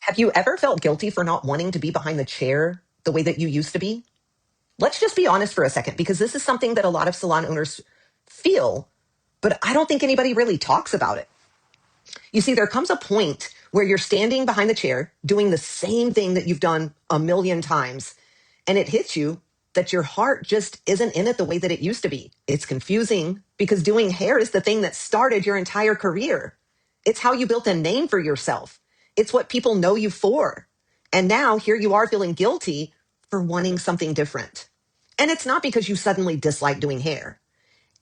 Have you ever felt guilty for not wanting to be behind the chair the way that you used to be? Let's just be honest for a second, because this is something that a lot of salon owners feel, but I don't think anybody really talks about it. You see, there comes a point where you're standing behind the chair doing the same thing that you've done a million times, and it hits you that your heart just isn't in it the way that it used to be. It's confusing because doing hair is the thing that started your entire career. It's how you built a name for yourself. It's what people know you for. And now here you are feeling guilty for wanting something different. And it's not because you suddenly dislike doing hair.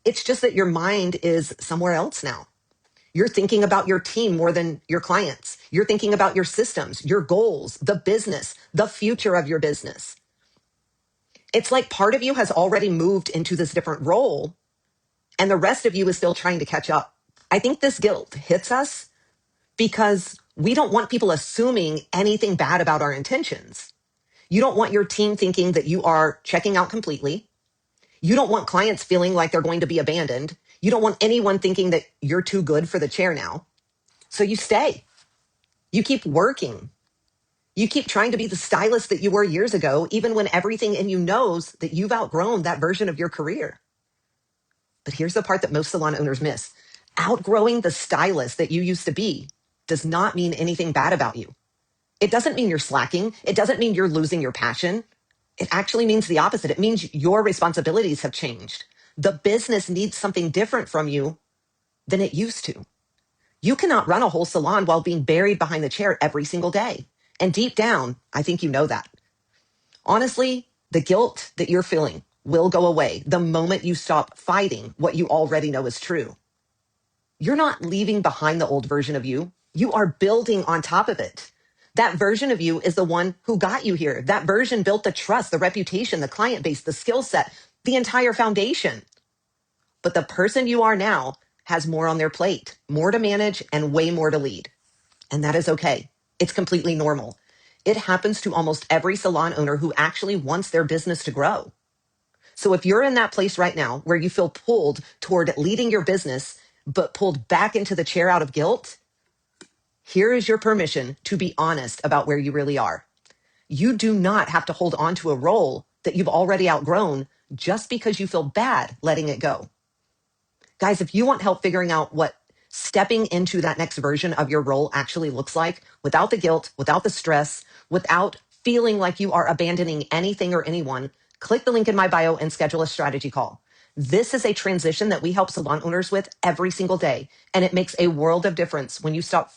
It's just that your mind is somewhere else now. You're thinking about your team more than your clients. You're thinking about your systems, your goals, the business, the future of your business. It's like part of you has already moved into this different role, and the rest of you is still trying to catch up. I think this guilt hits us because we don't want people assuming anything bad about our intentions. You don't want your team thinking that you are checking out completely. You don't want clients feeling like they're going to be abandoned. You don't want anyone thinking that you're too good for the chair now. So you stay. You keep working. You keep trying to be the stylist that you were years ago, even when everything in you knows that you've outgrown that version of your career. But here's the part that most salon owners miss. Outgrowing the stylist that you used to be does not mean anything bad about you. It doesn't mean you're slacking. It doesn't mean you're losing your passion. It actually means the opposite. It means your responsibilities have changed. The business needs something different from you than it used to. You cannot run a whole salon while being buried behind the chair every single day. And deep down, I think you know that. Honestly, the guilt that you're feeling will go away the moment you stop fighting what you already know is true. You're not leaving behind the old version of you. You are building on top of it. That version of you is the one who got you here. That version built the trust, the reputation, the client base, the skill set, the entire foundation. But the person you are now has more on their plate, more to manage, and way more to lead. And that is okay. It's completely normal. It happens to almost every salon owner who actually wants their business to grow. So if you're in that place right now where you feel pulled toward leading your business, but pulled back into the chair out of guilt, here is your permission to be honest about where you really are. You do not have to hold on to a role that you've already outgrown just because you feel bad letting it go. Guys, if you want help figuring out what stepping into that next version of your role actually looks like without the guilt, without the stress, without feeling like you are abandoning anything or anyone, click the link in my bio and schedule a strategy call. This is a transition that we help salon owners with every single day, and it makes a world of difference when you stop